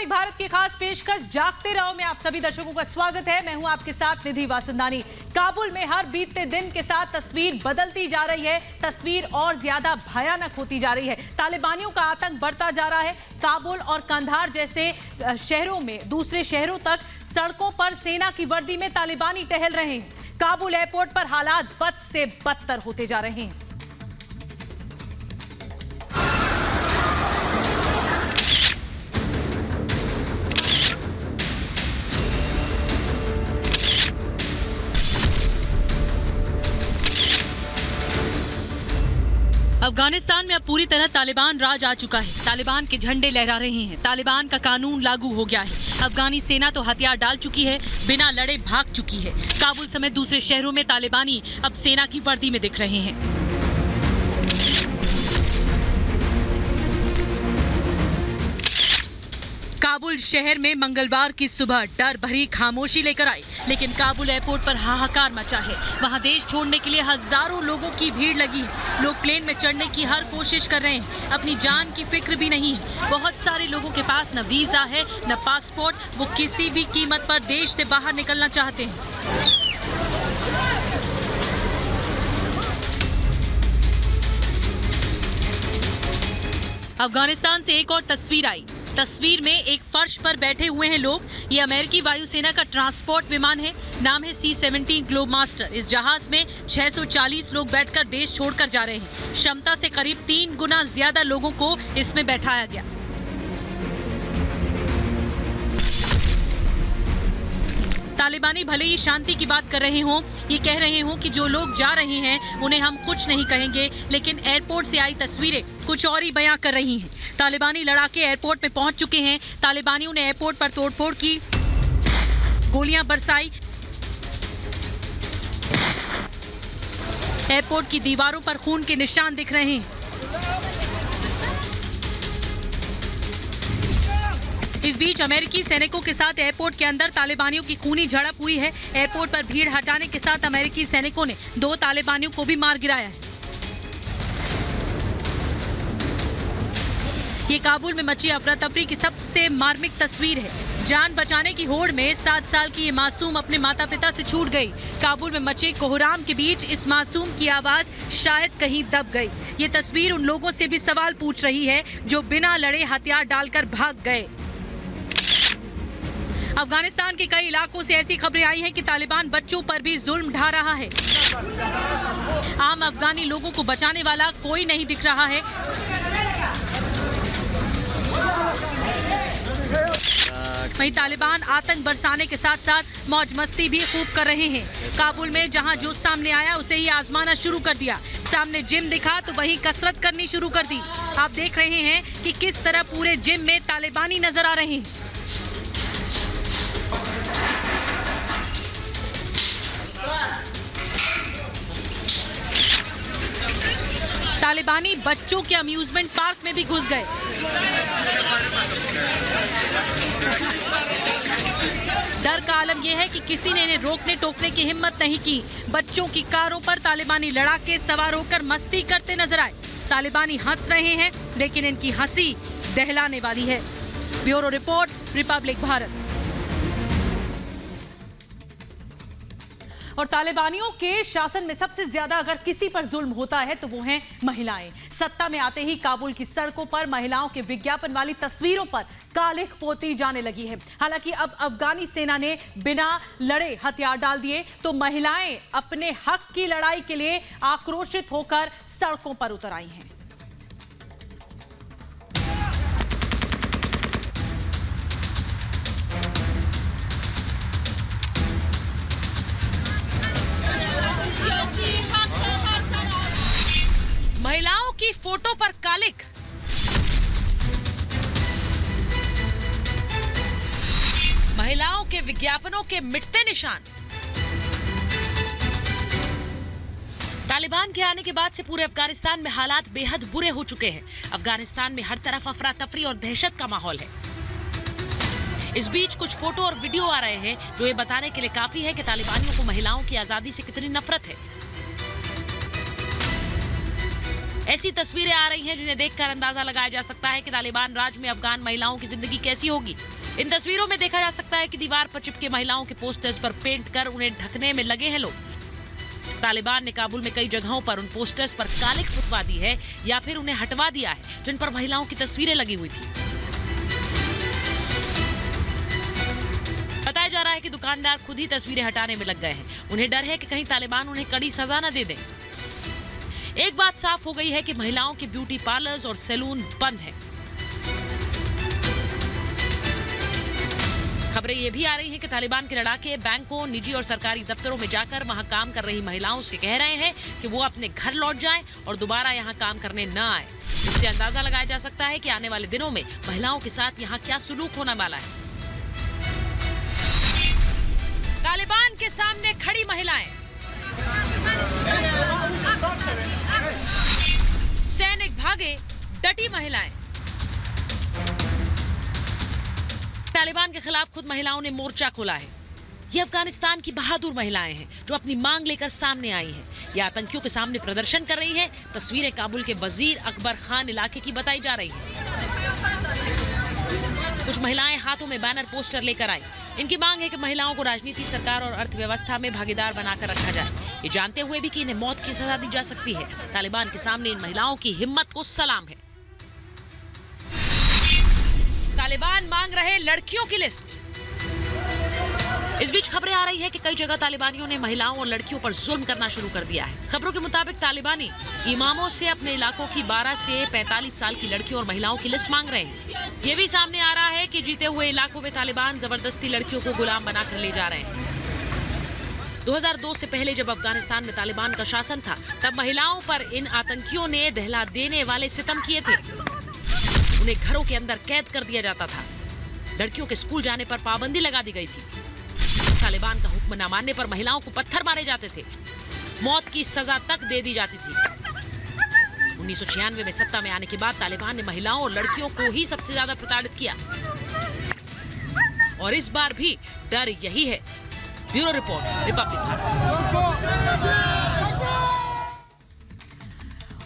Republic Bharat की खास पेशकश जागते रहो में आप सभी दर्शकों का स्वागत है। मैं हूं आपके साथ निधि वासंदानी। काबुल में हर बीतते दिन के साथ तस्वीर बदलती जा रही है, तस्वीर और ज्यादा भयानक होती जा रही है। तालिबानियों का आतंक बढ़ता जा रहा है। काबुल और कंधार जैसे शहरों में दूसरे शहरों तक सड़कों पर सेना की वर्दी में तालिबानी टहल रहे हैं। काबुल एयरपोर्ट पर हालात बद से बदतर होते जा रहे हैं। अफगानिस्तान में अब पूरी तरह तालिबान राज आ चुका है। तालिबान के झंडे लहरा रहे हैं। तालिबान का कानून लागू हो गया है। अफगानी सेना तो हथियार डाल चुकी है, बिना लड़े भाग चुकी है। काबुल समेत दूसरे शहरों में तालिबानी अब सेना की वर्दी में दिख रहे हैं। काबुल शहर में मंगलवार की सुबह डर भरी खामोशी लेकर आई, लेकिन काबुल एयरपोर्ट पर हाहाकार मचा है। वहां देश छोड़ने के लिए हजारों लोगों की भीड़ लगी है। लोग प्लेन में चढ़ने की हर कोशिश कर रहे हैं। अपनी जान की फिक्र भी नहीं है। बहुत सारे लोगों के पास न वीजा है न पासपोर्ट। वो किसी भी कीमत पर देश से बाहर निकलना चाहते हैं। अफगानिस्तान से एक और तस्वीर आई। तस्वीर में एक फर्श पर बैठे हुए हैं लोग। ये अमेरिकी वायुसेना का ट्रांसपोर्ट विमान है। नाम है C-17 ग्लोब मास्टर। इस जहाज में 640 लोग बैठकर देश छोड़कर जा रहे हैं। क्षमता से करीब 3 गुना ज्यादा लोगों को इसमें बैठाया गया। तालिबानी भले ही शांति की बात कर रहे हों, ये कह रहे हों कि जो लोग जा रहे हैं उन्हें हम कुछ नहीं कहेंगे, लेकिन एयरपोर्ट से आई तस्वीरें कुछ और ही बयां कर रही हैं। तालिबानी लड़ाके एयरपोर्ट पे पहुंच चुके हैं। तालिबानियों ने एयरपोर्ट पर तोड़फोड़ की, गोलियां बरसाई। एयरपोर्ट की दीवारों पर खून के निशान दिख रहे हैं। इस बीच अमेरिकी सैनिकों के साथ एयरपोर्ट के अंदर तालिबानियों की खूनी झड़प हुई है। एयरपोर्ट पर भीड़ हटाने के साथ अमेरिकी सैनिकों ने 2 तालिबानियों को भी मार गिराया है। ये काबुल में मची अफरा तफरी की सबसे मार्मिक तस्वीर है। जान बचाने की होड़ में 7 साल की ये मासूम अपने माता पिता से छूट गई। काबुल में मचे कोहराम के बीच इस मासूम की आवाज शायद कहीं दब गई। ये तस्वीर उन लोगों से भी सवाल पूछ रही है जो बिना लड़े हथियार डालकर भाग गए। अफगानिस्तान के कई इलाकों से ऐसी खबरें आई हैं कि तालिबान बच्चों पर भी जुल्म ढा रहा है। आम अफगानी लोगों को बचाने वाला कोई नहीं दिख रहा है। वहीं तालिबान आतंक बरसाने के साथ साथ मौज मस्ती भी खूब कर रहे हैं। काबुल में जहां जो सामने आया उसे ही आजमाना शुरू कर दिया। सामने जिम दिखा तो वहीं कसरत करनी शुरू कर दी। आप देख रहे हैं कि किस तरह पूरे जिम में तालिबानी नजर आ रहे हैं। तालिबानी बच्चों के अम्यूजमेंट पार्क में भी घुस गए। डर का आलम यह है कि किसी ने इन्हें रोकने टोकने की हिम्मत नहीं की। बच्चों की कारों पर तालिबानी लड़ाके सवार होकर मस्ती करते नजर आए। तालिबानी हंस रहे हैं, लेकिन इनकी हंसी दहलाने वाली है। Bureau report, Republic Bharat. और तालिबानियों के शासन में सबसे ज्यादा अगर किसी पर जुल्म होता है तो वो हैं महिलाएं। सत्ता में आते ही काबुल की सड़कों पर महिलाओं के विज्ञापन वाली तस्वीरों पर कालिख पोती जाने लगी है। हालांकि अब अफगानी सेना ने बिना लड़े हथियार डाल दिए तो महिलाएं अपने हक की लड़ाई के लिए आक्रोशित होकर सड़कों पर उतर आई हैं। महिलाओं की फोटो पर कालिख। महिलाओं के विज्ञापनों के मिटते निशान। तालिबान के आने के बाद से पूरे अफगानिस्तान में हालात बेहद बुरे हो चुके हैं। अफगानिस्तान में हर तरफ अफरा तफरी और दहशत का माहौल है। इस बीच कुछ फोटो और वीडियो आ रहे हैं जो ये बताने के लिए काफी है कि तालिबानियों को महिलाओं की आजादी से कितनी नफरत है। ऐसी तस्वीरें आ रही हैं जिन्हें देखकर अंदाजा लगाया जा सकता है कि तालिबान राज में अफगान महिलाओं की जिंदगी कैसी होगी। इन तस्वीरों में देखा जा सकता है कि दीवार पर चिपके महिलाओं के पोस्टर्स पर पेंट कर उन्हें ढकने में लगे हैं लोग। तालिबान ने काबुल में कई जगहों पर उन पोस्टर्स पर कालिख पुतवा दी है या फिर उन्हें हटवा दिया है जिन पर महिलाओं की तस्वीरें लगी हुई थी। बताया जा रहा है कि दुकानदार खुद ही तस्वीरें हटाने में लग गए हैं। उन्हें डर है कि कहीं तालिबान उन्हें कड़ी सजा न दे दे। एक बात साफ हो गई है कि महिलाओं के ब्यूटी पार्लर्स और सैलून बंद हैं। खबरें ये भी आ रही हैं कि तालिबान के लड़ाके बैंकों, निजी और सरकारी दफ्तरों में जाकर वहां काम कर रही महिलाओं से कह रहे हैं कि वो अपने घर लौट जाएं और दोबारा यहां काम करने न आए। इससे अंदाजा लगाया जा सकता है कि आने वाले दिनों में महिलाओं के साथ यहां क्या सलूक होने वाला है। तालिबान के सामने खड़ी महिलाएं, सैनिक भागे, डटी महिलाएं। तालिबान के खिलाफ खुद महिलाओं ने मोर्चा खोला है। ये अफगानिस्तान की बहादुर महिलाएं हैं जो अपनी मांग लेकर सामने आई हैं। ये आतंकियों के सामने प्रदर्शन कर रही हैं। तस्वीरें काबुल के वजीर अकबर खान इलाके की बताई जा रही हैं। कुछ महिलाएं हाथों में बैनर पोस्टर लेकर आई। इनकी मांग है कि महिलाओं को राजनीति, सरकार और अर्थव्यवस्था में भागीदार बनाकर रखा जाए, ये जानते हुए भी कि इन्हें मौत की सजा दी जा सकती है। तालिबान के सामने इन महिलाओं की हिम्मत को सलाम है। तालिबान मांग रहे लड़कियों की लिस्ट। इस बीच खबरें आ रही है कि कई जगह तालिबानियों ने महिलाओं और लड़कियों पर जुल्म करना शुरू कर दिया है। खबरों के मुताबिक तालिबानी इमामों से अपने इलाकों की 12 से 45 साल की लड़कियों और महिलाओं की लिस्ट मांग रहे हैं। ये भी सामने आ रहा है कि जीते हुए इलाकों में तालिबान जबरदस्ती लड़कियों को गुलाम बनाकर ले जा रहे हैं। 2002 से पहले जब अफगानिस्तान में तालिबान का शासन था, तब महिलाओं पर इन आतंकियों ने दहला देने वाले सितम किए थे। उन्हें घरों के अंदर कैद कर दिया जाता था। लड़कियों के स्कूल जाने पर पाबंदी लगा दी गई थी। तालिबान का हुक्म न मानने पर महिलाओं को पत्थर मारे जाते थे। मौत की सजा तक दे दी जाती थी। 1996 में सत्ता में आने के बाद तालिबान ने महिलाओं और लड़कियों को ही सबसे ज्यादा प्रताड़ित किया और इस बार भी डर यही है। Bureau report, Republic Bharat.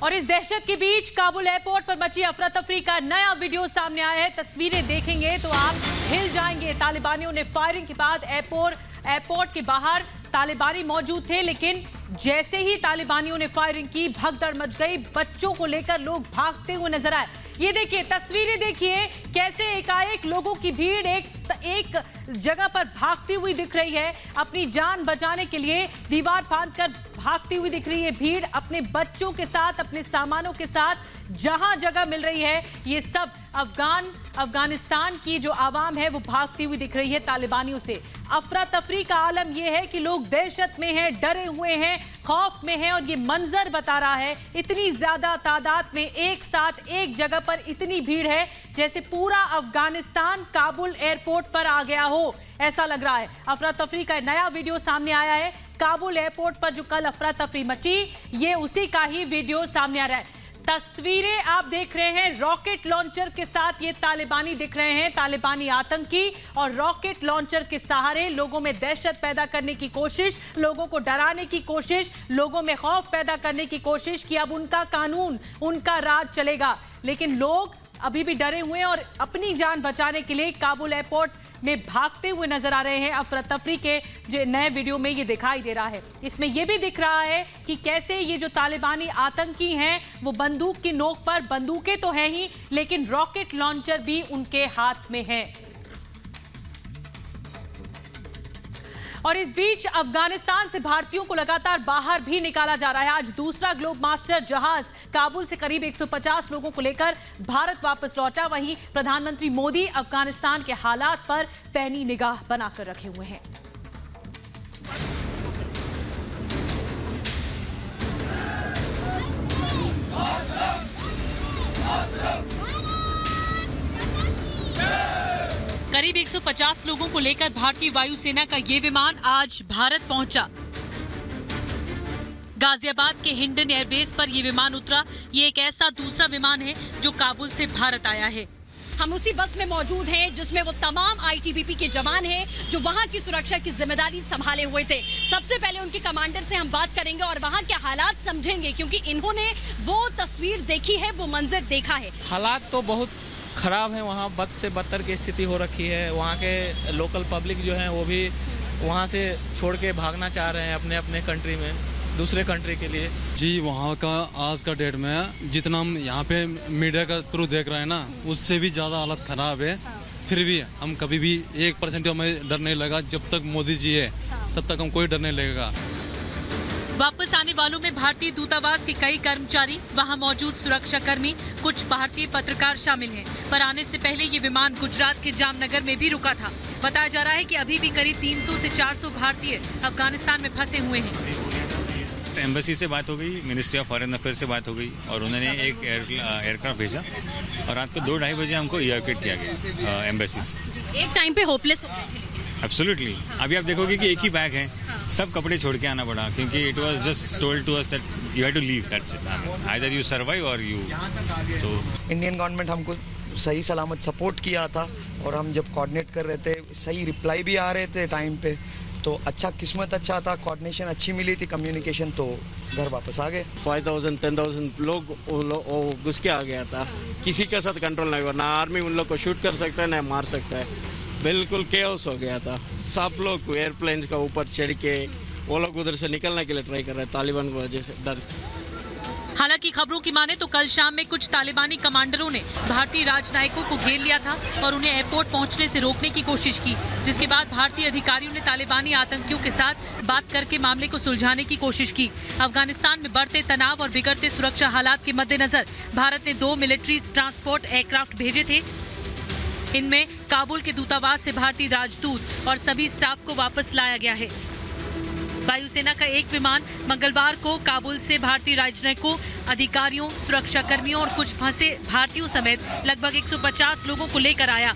और इस दहशत के बीच काबुल एयरपोर्ट पर मची अफरा तफरी का नया वीडियो सामने आया है। तस्वीरें देखेंगे तो आप हिल जाएंगे। तालिबानियों ने फायरिंग के बाद एयरपोर्ट के बाहर तालिबानी मौजूद थे, लेकिन जैसे ही तालिबानियों ने फायरिंग की, भगदड़ मच गई। बच्चों को लेकर लोग भागते हुए नजर आए। ये देखिए, तस्वीरें देखिए, कैसे एकाएक लोगों की भीड़ एक जगह पर भागती हुई दिख रही है। अपनी जान बचाने के लिए दीवार फांदकर भागती हुई दिख रही है भीड़, अपने बच्चों के साथ, अपने सामानों के साथ। जहां जगह मिल रही है, ये सब अफगानिस्तान की जो आवाम है वो भागती हुई दिख रही है तालिबानियों से। अफरा तफरी का आलम यह है कि लोग दहशत में हैं, डरे हुए हैं, खौफ में हैं। और ये मंजर बता रहा है, इतनी ज्यादा तादाद में एक साथ एक जगह पर इतनी भीड़ है, जैसे पूरा अफगानिस्तान काबुल एयरपोर्ट पर आ गया हो, ऐसा लग रहा है। अफरा तफरी का नया वीडियो सामने आया है। काबुल एयरपोर्ट पर जो कल अफरा तफरी मची, ये उसी का ही वीडियो सामने आ रहा है। तस्वीरें आप देख रहे हैं, रॉकेट लॉन्चर के साथ ये तालिबानी दिख रहे हैं, तालिबानी आतंकी। और रॉकेट लॉन्चर के सहारे लोगों में दहशत पैदा करने की कोशिश, लोगों को डराने की कोशिश, लोगों में खौफ पैदा करने की कोशिश कि अब उनका कानून, उनका राज चलेगा। लेकिन लोग अभी भी डरे हुए हैं और अपनी जान बचाने के लिए काबुल एयरपोर्ट में भागते हुए नजर आ रहे हैं। अफरा तफरी के जो नए वीडियो में ये दिखाई दे रहा है, इसमें ये भी दिख रहा है कि कैसे ये जो तालिबानी आतंकी हैं वो बंदूक की नोक पर, बंदूकें तो हैं ही, लेकिन रॉकेट लॉन्चर भी उनके हाथ में है। और इस बीच अफगानिस्तान से भारतीयों को लगातार बाहर भी निकाला जा रहा है। आज दूसरा ग्लोब मास्टर जहाज काबुल से करीब 150 लोगों को लेकर भारत वापस लौटा। वहीं प्रधानमंत्री मोदी अफगानिस्तान के हालात पर पैनी निगाह बनाकर रखे हुए हैं। करीब 150 लोगों को लेकर भारतीय वायुसेना का ये विमान आज भारत पहुंचा। गाजियाबाद के हिंडन एयरबेस पर ये विमान उतरा। ये एक ऐसा दूसरा विमान है जो काबुल से भारत आया है। हम उसी बस में मौजूद हैं जिसमें वो तमाम आईटीबीपी के जवान हैं जो वहां की सुरक्षा की जिम्मेदारी संभाले हुए थे। सबसे पहले उनके कमांडर से हम बात करेंगे और वहां के हालात समझेंगे, क्योंकि इन्होंने वो तस्वीर देखी है, वो मंजर देखा है। हालात तो बहुत ख़राब है, वहाँ बद से बदतर की स्थिति हो रखी है। वहाँ के लोकल पब्लिक जो है वो भी वहाँ से छोड़ के भागना चाह रहे हैं अपने अपने कंट्री में, दूसरे कंट्री के लिए। जी, वहाँ का आज का डेट में जितना हम यहाँ पे मीडिया का थ्रू देख रहे हैं ना, उससे भी ज़्यादा हालत ख़राब है। फिर भी हम कभी भी 1% हमें डर नहीं लगा। जब तक मोदी जी है तब तक हम कोई डर नहीं लगेगा। वापस आने वालों में भारतीय दूतावास के कई कर्मचारी, वहां मौजूद सुरक्षा कर्मी, कुछ भारतीय पत्रकार शामिल हैं। पर आने से पहले ये विमान गुजरात के जामनगर में भी रुका था। बताया जा रहा है कि अभी भी करीब 300 से 400 भारतीय अफगानिस्तान में फंसे हुए हैं। एम्बेसी से बात हो गई, मिनिस्ट्री ऑफ फॉरेन अफेयर से बात हो गई और उन्होंने एक एयरक्राफ्ट भेजा और रात को 2-2:30 बजे हमको इवैक्यूएट किया गया एम्बेसी से। एक टाइम पे होपलेस हो गए थे। एब्सोल्युटली। अभी आप देखोगे कि एक ही बैग है, सब कपड़े छोड़ के आना पड़ा क्योंकि it was just told to us that you have to leave, that's it. Either you survive or you. तो इंडियन गवर्नमेंट हमको सही सलामत सपोर्ट किया था और हम जब कोऑर्डिनेट कर रहे थे सही रिप्लाई भी आ रहे थे टाइम पे, तो अच्छा, किस्मत अच्छा था, कोऑर्डिनेशन अच्छी मिली थी, कम्युनिकेशन, तो घर वापस आ गए। 5,000-10,000 लोग घुस के आ गया था। किसी के साथ कंट्रोल नहीं हुआ, ना आर्मी उन लोग को शूट कर सकता है ना मार सकता है। बिल्कुल केओस हो गया था। सब लोग एयरप्लेन्स का ऊपर चढ़ के वो लोग उधर से निकलने के लिए ट्राई कर रहे हैं तालिबान की वजह से, डर। हालांकि खबरों की माने तो कल शाम में कुछ तालिबानी कमांडरों ने भारतीय राजनयिकों को घेर लिया था और उन्हें एयरपोर्ट पहुंचने से रोकने की कोशिश की, जिसके बाद भारतीय अधिकारियों ने तालिबानी आतंकियों के साथ बात करके मामले को सुलझाने की कोशिश की। अफगानिस्तान में बढ़ते तनाव और बिगड़ते सुरक्षा हालात के मद्देनजर भारत ने 2 मिलिट्री ट्रांसपोर्ट एयरक्राफ्ट भेजे थे। इनमें काबुल के दूतावास से भारतीय राजदूत और सभी स्टाफ को वापस लाया गया है। वायुसेना का एक विमान मंगलवार को काबुल से भारतीय राजनयिकों, अधिकारियों, सुरक्षा कर्मियों और कुछ फंसे भारतीयों समेत लगभग 150 लोगों को लेकर आया।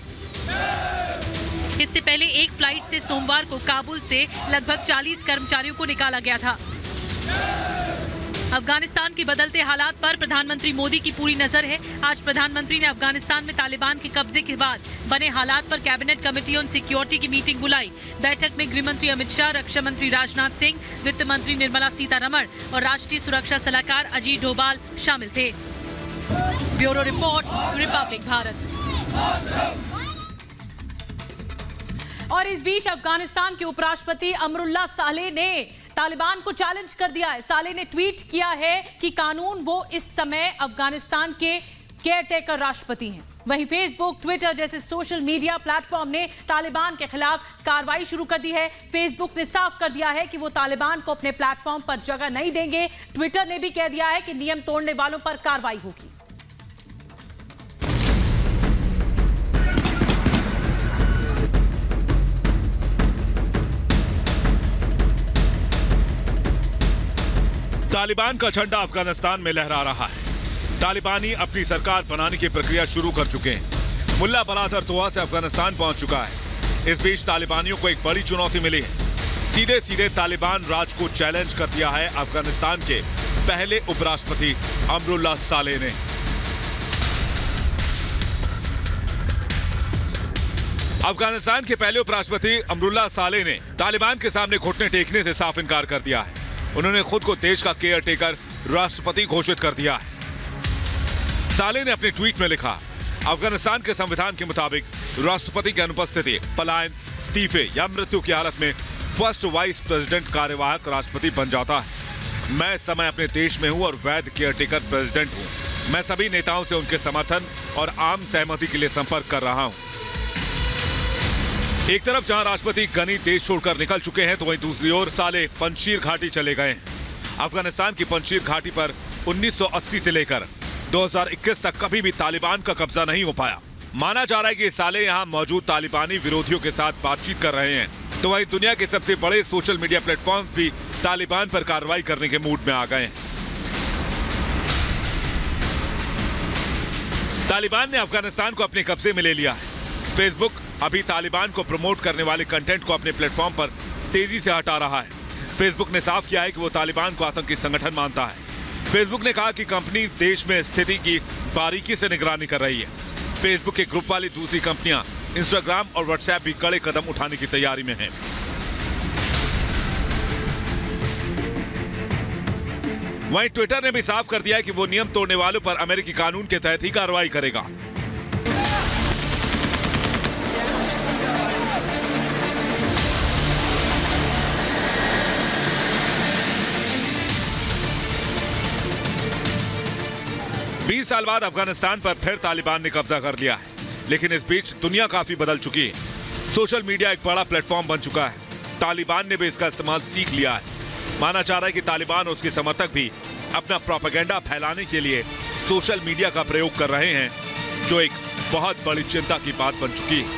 इससे पहले एक फ्लाइट से सोमवार को काबुल से लगभग 40 कर्मचारियों को निकाला गया था। अफगानिस्तान के बदलते हालात पर प्रधानमंत्री मोदी की पूरी नजर है। आज प्रधानमंत्री ने अफगानिस्तान में तालिबान के कब्जे के बाद बने हालात पर कैबिनेट कमेटी ऑन सिक्योरिटी की मीटिंग बुलाई। बैठक में गृह मंत्री अमित शाह, रक्षा मंत्री राजनाथ सिंह, वित्त मंत्री निर्मला सीतारमण और राष्ट्रीय सुरक्षा सलाहकार अजीत डोभाल शामिल थे। Bureau report, Republic Bharat. और इस बीच अफगानिस्तान के उपराष्ट्रपति अमरुल्लाह सालेह ने तालिबान को चैलेंज कर दिया है। सालेह ने ट्वीट किया है कि कानून वो इस समय अफगानिस्तान के केयरटेकर राष्ट्रपति हैं। वहीं फेसबुक, ट्विटर जैसे सोशल मीडिया प्लेटफॉर्म ने तालिबान के खिलाफ कार्रवाई शुरू कर दी है। फेसबुक ने साफ कर दिया है कि वो तालिबान को अपने प्लेटफॉर्म पर जगह नहीं देंगे। ट्विटर ने भी कह दिया है कि नियम तोड़ने वालों पर कार्रवाई होगी। तालिबान का झंडा अफगानिस्तान में लहरा रहा है। तालिबानी अपनी सरकार बनाने की प्रक्रिया शुरू कर चुके हैं। मुल्ला बरादर दोहा से अफगानिस्तान पहुंच चुका है। इस बीच तालिबानियों को एक बड़ी चुनौती मिली है। सीधे सीधे तालिबान राज को चैलेंज कर दिया है अफगानिस्तान के पहले उपराष्ट्रपति अमरुल्लाह सालेह ने। अफगानिस्तान के पहले उपराष्ट्रपति अमरुल्लाह सालेह ने तालिबान के सामने घुटने टेकने से साफ इनकार कर दिया है। उन्होंने खुद को देश का केयरटेकर राष्ट्रपति घोषित कर दिया है। सालेह ने अपने ट्वीट में लिखा, अफगानिस्तान के संविधान के मुताबिक राष्ट्रपति की अनुपस्थिति, पलायन, इस्तीफे या मृत्यु की हालत में फर्स्ट वाइस प्रेसिडेंट कार्यवाहक राष्ट्रपति बन जाता है। मैं इस समय अपने देश में हूं और वैध केयरटेकर प्रेसिडेंट हूं। मैं सभी नेताओं से उनके समर्थन और आम सहमति के लिए संपर्क कर रहा हूं। एक तरफ जहां राष्ट्रपति गनी देश छोड़कर निकल चुके हैं, तो वहीं दूसरी ओर सालेह पंजशीर घाटी चले गए हैं। अफगानिस्तान की पंजशीर घाटी पर 1980 से लेकर 2021 तक कभी भी तालिबान का कब्जा नहीं हो पाया। माना जा रहा है कि सालेह यहां मौजूद तालिबानी विरोधियों के साथ बातचीत कर रहे हैं। तो वहीं दुनिया के सबसे बड़े सोशल मीडिया प्लेटफॉर्म भी तालिबान पर कार्रवाई करने के मूड में आ गए हैं। तालिबान ने अफगानिस्तान को अपने कब्जे में ले लिया है। फेसबुक अभी तालिबान को प्रमोट करने वाले कंटेंट को अपने प्लेटफॉर्म पर तेजी से हटा रहा है। फेसबुक ने साफ किया है कि वो तालिबान को आतंकी संगठन मानता है। फेसबुक ने कहा कि कंपनी देश में स्थिति की बारीकी से निगरानी कर रही है। फेसबुक के ग्रुप वाली दूसरी कंपनियां इंस्टाग्राम और व्हाट्सएप भी कड़े कदम उठाने की तैयारी में हैं। वहीं ट्विटर ने भी साफ कर दिया है कि वो नियम तोड़ने वालों पर अमेरिकी कानून के तहत ही कार्रवाई करेगा। 20 साल बाद अफगानिस्तान पर फिर तालिबान ने कब्जा कर लिया है, लेकिन इस बीच दुनिया काफी बदल चुकी है। सोशल मीडिया एक बड़ा प्लेटफॉर्म बन चुका है। तालिबान ने भी इसका इस्तेमाल सीख लिया है। माना जा रहा है कि तालिबान और उसके समर्थक भी अपना प्रोपेगेंडा फैलाने के लिए सोशल मीडिया का प्रयोग कर रहे हैं, जो एक बहुत बड़ी चिंता की बात बन चुकी है।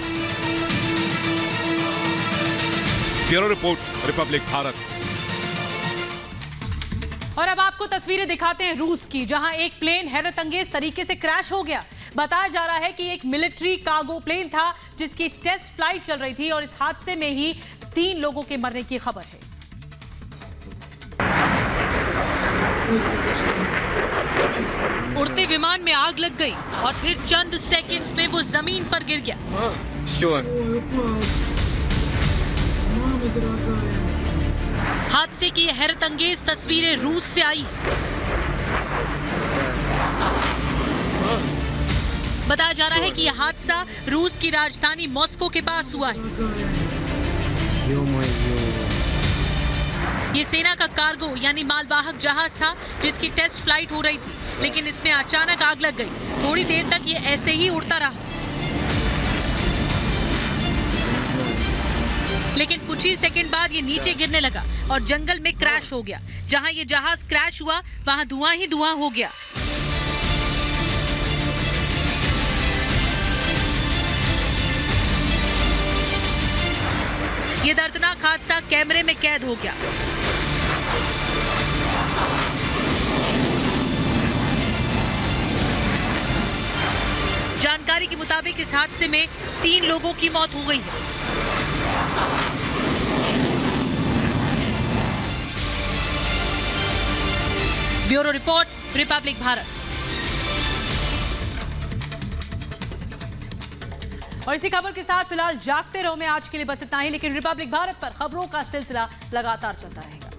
Bureau report, Republic Bharat. और अब आपको तस्वीरें दिखाते हैं रूस की, जहां एक प्लेन हैरतअंगेज तरीके से क्रैश हो गया। बताया जा रहा है कि एक मिलिट्री कार्गो प्लेन था जिसकी टेस्ट फ्लाइट चल रही थी और इस हादसे में ही 3 लोगों के मरने की खबर है। उड़ते विमान में आग लग गई और फिर चंद सेकंड्स में वो जमीन पर गिर गया। हादसे की ये हैरतअंगेज तस्वीरें रूस से आई। बताया जा रहा है कि यह हादसा रूस की राजधानी मॉस्को के पास हुआ है। ये सेना का कार्गो यानी मालवाहक जहाज था जिसकी टेस्ट फ्लाइट हो रही थी, लेकिन इसमें अचानक आग लग गई। थोड़ी देर तक ये ऐसे ही उड़ता रहा, लेकिन कुछ ही सेकंड बाद ये नीचे गिरने लगा और जंगल में क्रैश हो गया। जहां ये जहाज क्रैश हुआ वहां धुआं ही धुआं हो गया। ये दर्दनाक हादसा कैमरे में कैद हो गया। जानकारी के मुताबिक इस हादसे में 3 लोगों की मौत हो गई है। Bureau report, Republic Bharat. और इसी खबर के साथ फिलहाल जागते रहो में आज के लिए बस इतना ही, लेकिन रिपब्लिक भारत पर खबरों का सिलसिला लगातार चलता रहेगा।